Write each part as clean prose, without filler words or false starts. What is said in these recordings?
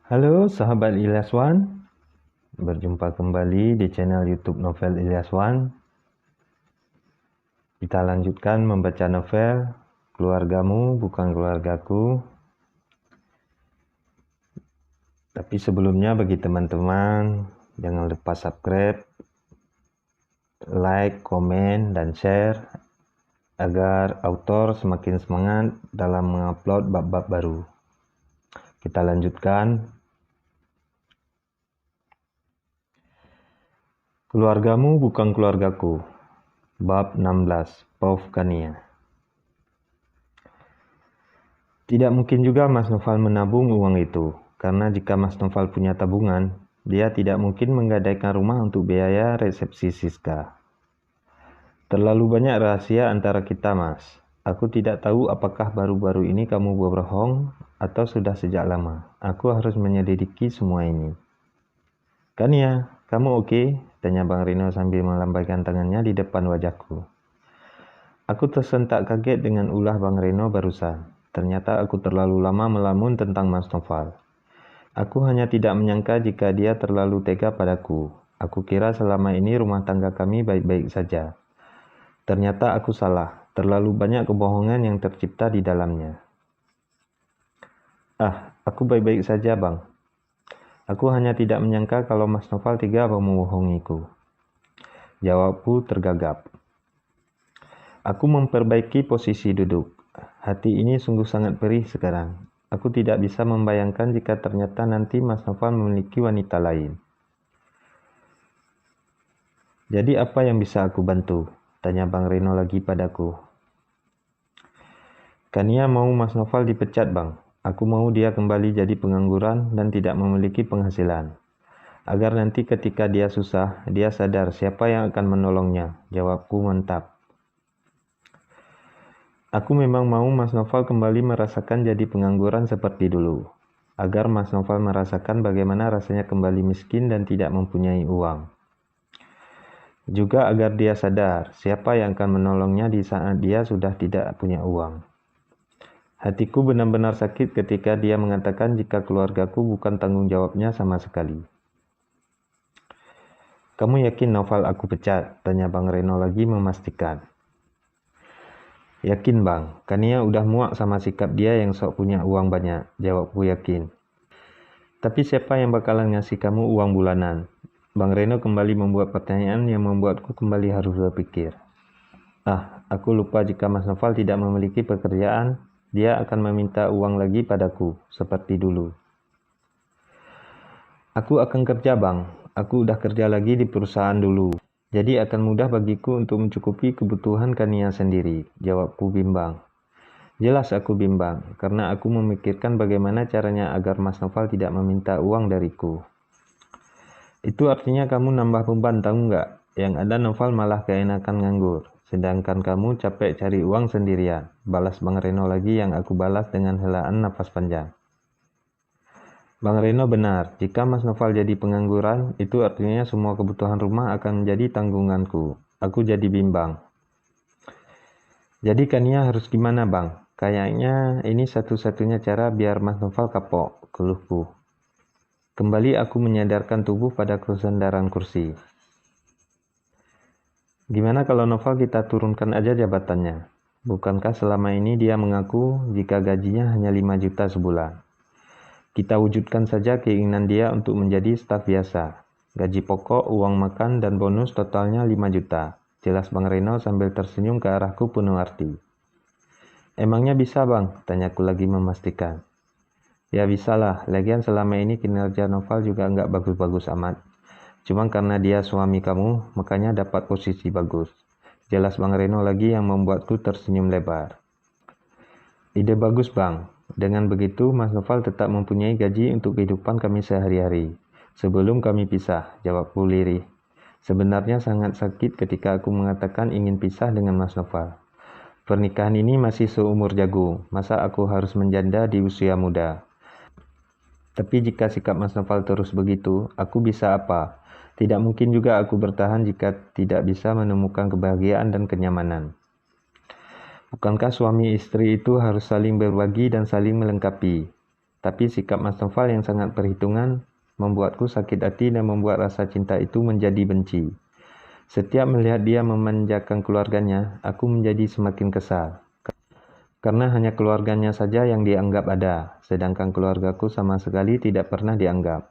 Halo sahabat Ilyaswan, berjumpa kembali di channel YouTube Novel Ilyaswan. Kita lanjutkan membaca novel Keluargamu Bukan Keluargaku. Tapi sebelumnya bagi teman-teman, jangan lupa subscribe, like, komen, dan share agar autor semakin semangat dalam mengupload bab-bab baru. Kita lanjutkan. Keluargamu Bukan Keluargaku, bab 16, Pauf Kania. Tidak mungkin juga Mas Noval menabung uang itu, karena jika Mas Noval punya tabungan, dia tidak mungkin menggadaikan rumah untuk biaya resepsi Siska. Terlalu banyak rahasia antara kita, Mas. Aku tidak tahu apakah baru-baru ini kamu berbohong atau sudah sejak lama. Aku harus menyelidiki semua ini. Kania, kamu oke? Tanya Bang Rino sambil melambaikan tangannya di depan wajahku. Aku tersentak kaget dengan ulah Bang Reno barusan. Ternyata aku terlalu lama melamun tentang Mas Noval. Aku hanya tidak menyangka jika dia terlalu tega padaku. Aku kira selama ini rumah tangga kami baik-baik saja. Ternyata aku salah. Terlalu banyak kebohongan yang tercipta di dalamnya. Aku baik-baik saja, Bang. Aku hanya tidak menyangka kalau Mas Noval tega membohongiku. Jawabku tergagap. Aku memperbaiki posisi duduk. Hati ini sungguh sangat perih sekarang. Aku tidak bisa membayangkan jika ternyata nanti Mas Noval memiliki wanita lain. Jadi apa yang bisa aku bantu? Tanya Bang Reno lagi padaku. Kania mau Mas Noval dipecat, Bang. Aku mau dia kembali jadi pengangguran dan tidak memiliki penghasilan. Agar nanti ketika dia susah, dia sadar siapa yang akan menolongnya. Jawabku mantap. Aku memang mau Mas Noval kembali merasakan jadi pengangguran seperti dulu. Agar Mas Noval merasakan bagaimana rasanya kembali miskin dan tidak mempunyai uang. Juga agar dia sadar siapa yang akan menolongnya di saat dia sudah tidak punya uang. Hatiku benar-benar sakit ketika dia mengatakan jika keluargaku bukan tanggung jawabnya sama sekali. Kamu yakin Noval aku pecat? Tanya Bang Reno lagi memastikan. Yakin Bang, Kania udah muak sama sikap dia yang sok punya uang banyak. Jawabku yakin. Tapi siapa yang bakalan ngasih kamu uang bulanan? Bang Reno kembali membuat pertanyaan yang membuatku kembali harus berpikir. Aku lupa jika Mas Noval tidak memiliki pekerjaan, dia akan meminta uang lagi padaku, seperti dulu. Aku akan kerja, Bang. Aku udah kerja lagi di perusahaan dulu. Jadi akan mudah bagiku untuk mencukupi kebutuhan Kania sendiri, jawabku bimbang. Jelas aku bimbang, karena aku memikirkan bagaimana caranya agar Mas Noval tidak meminta uang dariku. Itu artinya kamu nambah beban, tahu nggak? Yang ada Noval malah keenakan nganggur. Sedangkan kamu capek cari uang sendirian. Balas Bang Reno lagi yang aku balas dengan helaan napas panjang. Bang Reno benar, jika Mas Noval jadi pengangguran, itu artinya semua kebutuhan rumah akan menjadi tanggunganku. Aku jadi bimbang. Jadi Kania harus gimana, Bang? Kayaknya ini satu-satunya cara biar Mas Noval kapok, keluhku. Kembali aku menyadarkan tubuh pada kesendaran kursi. Gimana kalau Noval kita turunkan aja jabatannya? Bukankah selama ini dia mengaku jika gajinya hanya 5 juta sebulan? Kita wujudkan saja keinginan dia untuk menjadi staf biasa. Gaji pokok, uang makan, dan bonus totalnya 5 juta. Jelas Bang Reno sambil tersenyum ke arahku penuh arti. Emangnya bisa, Bang? Tanyaku lagi memastikan. Ya bisalah, lagian selama ini kinerja Noval juga nggak bagus-bagus amat. Cuma karena dia suami kamu, makanya dapat posisi bagus. Jelas Bang Reno lagi yang membuatku tersenyum lebar. Ide bagus, Bang. Dengan begitu, Mas Noval tetap mempunyai gaji untuk kehidupan kami sehari-hari. Sebelum kami pisah, jawabku lirih. Sebenarnya sangat sakit ketika aku mengatakan ingin pisah dengan Mas Noval. Pernikahan ini masih seumur jagung, masa aku harus menjanda di usia muda? Tapi jika sikap Mas Noval terus begitu, aku bisa apa? Tidak mungkin juga aku bertahan jika tidak bisa menemukan kebahagiaan dan kenyamanan. Bukankah suami istri itu harus saling berbagi dan saling melengkapi? Tapi sikap Mas Noval yang sangat perhitungan membuatku sakit hati dan membuat rasa cinta itu menjadi benci. Setiap melihat dia memanjakan keluarganya, aku menjadi semakin kesal. Karena hanya keluarganya saja yang dianggap ada, sedangkan keluargaku sama sekali tidak pernah dianggap.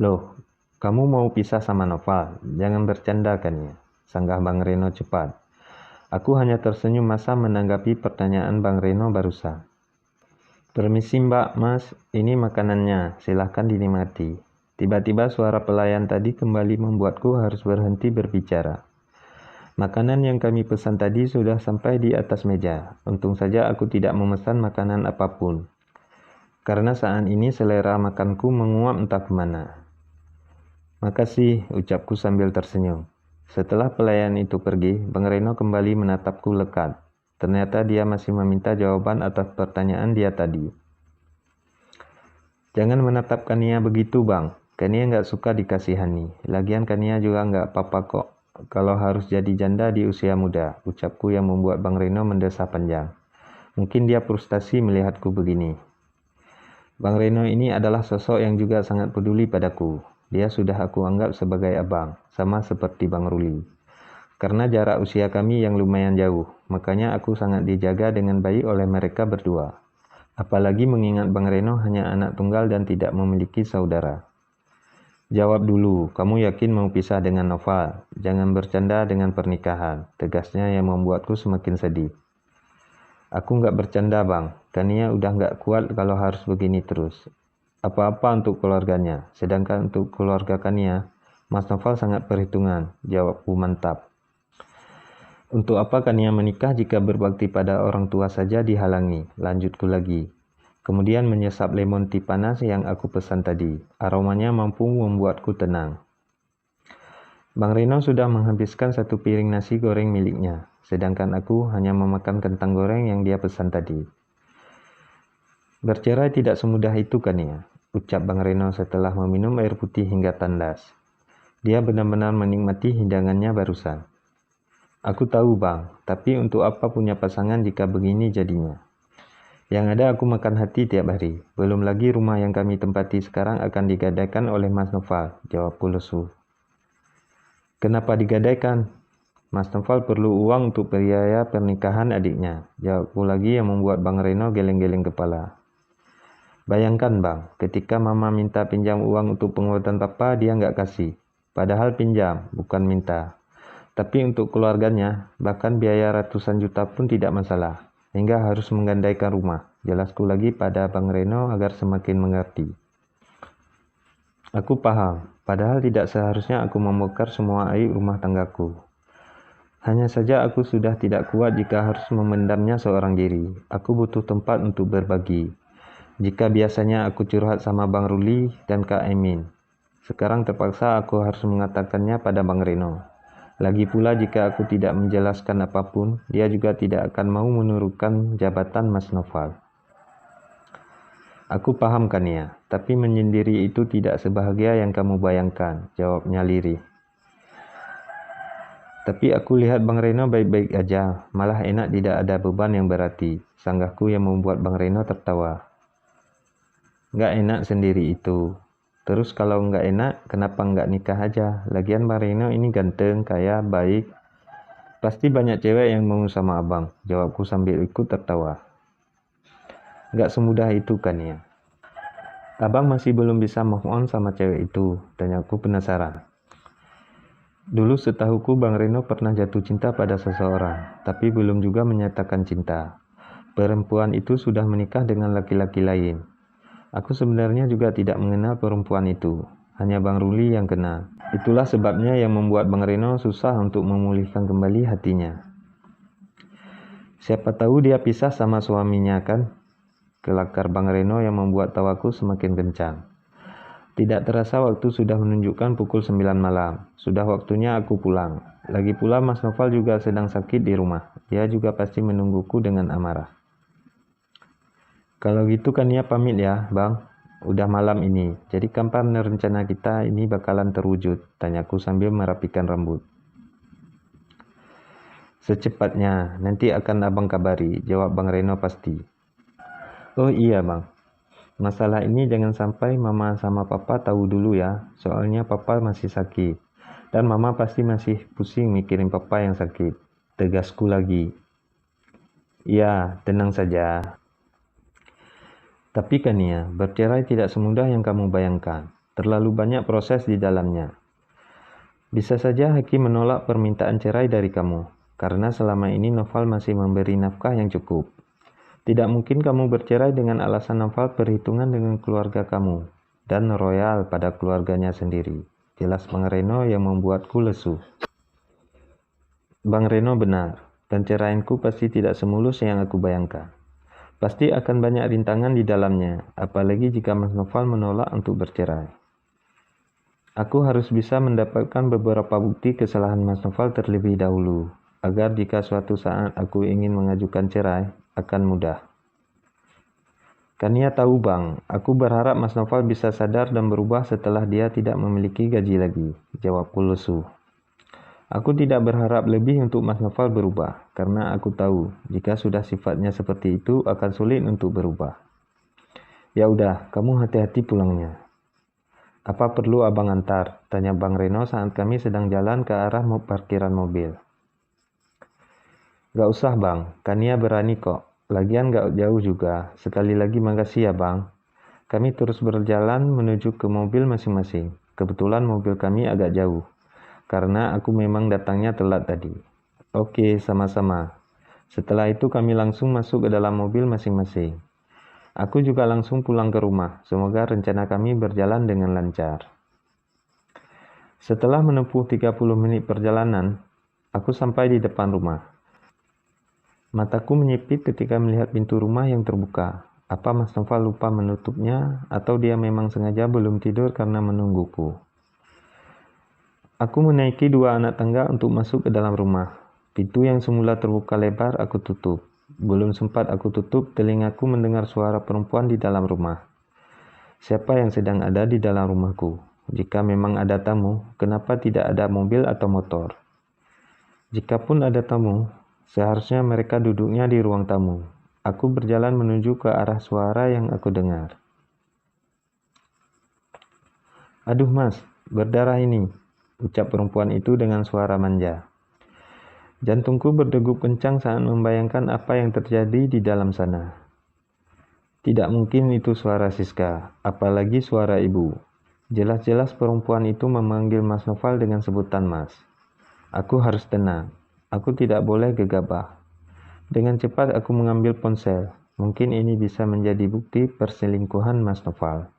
Loh, kamu mau pisah sama Noval? Jangan bercanda kan ya, sanggah Bang Reno cepat. Aku hanya tersenyum masa menanggapi pertanyaan Bang Reno barusan. Permisi Mbak, Mas, ini makanannya, silahkan dinikmati. Tiba-tiba suara pelayan tadi kembali membuatku harus berhenti berbicara. Makanan yang kami pesan tadi sudah sampai di atas meja. Untung saja aku tidak memesan makanan apapun. Karena saat ini selera makanku menguap entah kemana. Makasih, ucapku sambil tersenyum. Setelah pelayan itu pergi, Bang Reno kembali menatapku lekat. Ternyata dia masih meminta jawaban atas pertanyaan dia tadi. Jangan menatap Kania begitu, Bang. Kania nggak suka dikasihani. Lagian Kania juga nggak apa-apa kok. Kalau harus jadi janda di usia muda, ucapku yang membuat Bang Reno mendesah panjang. Mungkin dia frustasi melihatku begini. Bang Reno ini adalah sosok yang juga sangat peduli padaku. Dia sudah aku anggap sebagai abang, sama seperti Bang Ruli. Karena jarak usia kami yang lumayan jauh, makanya aku sangat dijaga dengan baik oleh mereka berdua. Apalagi mengingat Bang Reno hanya anak tunggal dan tidak memiliki saudara. Jawab dulu, kamu yakin mau pisah dengan Noval? Jangan bercanda dengan pernikahan, tegasnya yang membuatku semakin sedih. Aku nggak bercanda bang, Kania udah nggak kuat kalau harus begini terus. Apa-apa untuk keluarganya, sedangkan untuk keluarga Kania, Mas Noval sangat perhitungan, jawabku mantap. Untuk apa Kania menikah jika berbakti pada orang tua saja dihalangi, lanjutku lagi. Kemudian menyesap lemon tea panas yang aku pesan tadi. Aromanya mampu membuatku tenang. Bang Reno sudah menghabiskan satu piring nasi goreng miliknya, sedangkan aku hanya memakan kentang goreng yang dia pesan tadi. Bercerai tidak semudah itu kan ya, ucap Bang Reno setelah meminum air putih hingga tandas. Dia benar-benar menikmati hidangannya barusan. Aku tahu bang, tapi untuk apa punya pasangan jika begini jadinya? Yang ada aku makan hati tiap hari. Belum lagi rumah yang kami tempati sekarang akan digadaikan oleh Mas Noval, jawabku lesu. Kenapa digadaikan? Mas Noval perlu uang untuk biaya pernikahan adiknya, jawabku lagi yang membuat Bang Reno geleng-geleng kepala. Bayangkan bang, ketika mama minta pinjam uang untuk pengobatan papa, dia nggak kasih. Padahal pinjam, bukan minta. Tapi untuk keluarganya, bahkan biaya ratusan juta pun tidak masalah. Hingga harus menggandaikan rumah. Jelasku lagi pada Bang Reno agar semakin mengerti. Aku paham, padahal tidak seharusnya aku membongkar semua aib rumah tanggaku. Hanya saja aku sudah tidak kuat jika harus memendamnya seorang diri. Aku butuh tempat untuk berbagi. Jika biasanya aku curhat sama Bang Ruli dan Kak Emin, sekarang terpaksa aku harus mengatakannya pada Bang Reno. Lagi pula jika aku tidak menjelaskan apapun, dia juga tidak akan mau menurunkan jabatan Mas Noval. Aku paham kan ya, tapi menyendiri itu tidak sebahagia yang kamu bayangkan, jawabnya lirih. Tapi aku lihat Bang Reno baik-baik aja, malah enak tidak ada beban yang berarti, sanggahku yang membuat Bang Reno tertawa. Nggak enak sendiri itu. Terus kalau nggak enak, kenapa nggak nikah aja? Lagian Bang Reno ini ganteng, kaya, baik. Pasti banyak cewek yang mau sama abang, jawabku sambil ikut tertawa. Nggak semudah itu kan ya. Abang masih belum bisa move on sama cewek itu, tanyaku penasaran. Dulu setahuku Bang Reno pernah jatuh cinta pada seseorang, tapi belum juga menyatakan cinta. Perempuan itu sudah menikah dengan laki-laki lain. Aku sebenarnya juga tidak mengenal perempuan itu, hanya Bang Ruli yang kenal. Itulah sebabnya yang membuat Bang Reno susah untuk memulihkan kembali hatinya. Siapa tahu dia pisah sama suaminya kan? Kelakar Bang Reno yang membuat tawaku semakin kencang. Tidak terasa waktu sudah menunjukkan pukul 9 malam. Sudah waktunya aku pulang. Lagi pula Mas Noval juga sedang sakit di rumah. Dia juga pasti menungguku dengan amarah. Kalau gitu kan ya pamit ya, Bang. Udah malam ini, jadi kapan rencana kita ini bakalan terwujud? Tanyaku sambil merapikan rambut. Secepatnya, nanti akan abang kabari, jawab Bang Reno pasti. Oh iya Bang, Masalah ini jangan sampai mama sama papa tahu dulu ya, soalnya papa masih sakit. Dan mama pasti masih pusing mikirin papa yang sakit. Tegasku lagi. Ya, tenang saja. Tapi Kania, bercerai tidak semudah yang kamu bayangkan. Terlalu banyak proses di dalamnya. Bisa saja hakim menolak permintaan cerai dari kamu, karena selama ini Noval masih memberi nafkah yang cukup. Tidak mungkin kamu bercerai dengan alasan Noval perhitungan dengan keluarga kamu, dan royal pada keluarganya sendiri. Jelas Bang Reno yang membuatku lesu. Bang Reno benar, dan cerainku pasti tidak semulus yang aku bayangkan. Pasti akan banyak rintangan di dalamnya, apalagi jika Mas Noval menolak untuk bercerai. Aku harus bisa mendapatkan beberapa bukti kesalahan Mas Noval terlebih dahulu, agar jika suatu saat aku ingin mengajukan cerai, akan mudah. Kania tahu bang, aku berharap Mas Noval bisa sadar dan berubah setelah dia tidak memiliki gaji lagi, jawabku lesu. Aku tidak berharap lebih untuk Mas Noval berubah, karena aku tahu, jika sudah sifatnya seperti itu akan sulit untuk berubah. Ya udah, kamu hati-hati pulangnya. Apa perlu abang antar? Tanya Bang Reno saat kami sedang jalan ke arah parkiran mobil. Gak usah bang, Kania berani kok. Lagian gak jauh juga. Sekali lagi makasih ya bang. Kami terus berjalan menuju ke mobil masing-masing. Kebetulan mobil kami agak jauh, karena aku memang datangnya telat tadi. Oke, sama-sama. Setelah itu kami langsung masuk ke dalam mobil masing-masing. Aku juga langsung pulang ke rumah. Semoga rencana kami berjalan dengan lancar. Setelah menempuh 30 menit perjalanan, aku sampai di depan rumah. Mataku menyipit ketika melihat pintu rumah yang terbuka. Apa Mas Noval lupa menutupnya, atau dia memang sengaja belum tidur karena menungguku? Aku menaiki 2 anak tangga untuk masuk ke dalam rumah. Pintu yang semula terbuka lebar aku tutup. Belum sempat aku tutup, telingaku mendengar suara perempuan di dalam rumah. Siapa yang sedang ada di dalam rumahku? Jika memang ada tamu, kenapa tidak ada mobil atau motor? Jikapun ada tamu, seharusnya mereka duduknya di ruang tamu. Aku berjalan menuju ke arah suara yang aku dengar. Aduh mas, berdarah ini, ucap perempuan itu dengan suara manja. Jantungku berdegup kencang saat membayangkan apa yang terjadi di dalam sana. Tidak mungkin itu suara Siska, apalagi suara ibu. Jelas-jelas perempuan itu memanggil Mas Noval dengan sebutan mas. Aku harus tenang. Aku tidak boleh gegabah. Dengan cepat aku mengambil ponsel. Mungkin ini bisa menjadi bukti perselingkuhan Mas Noval.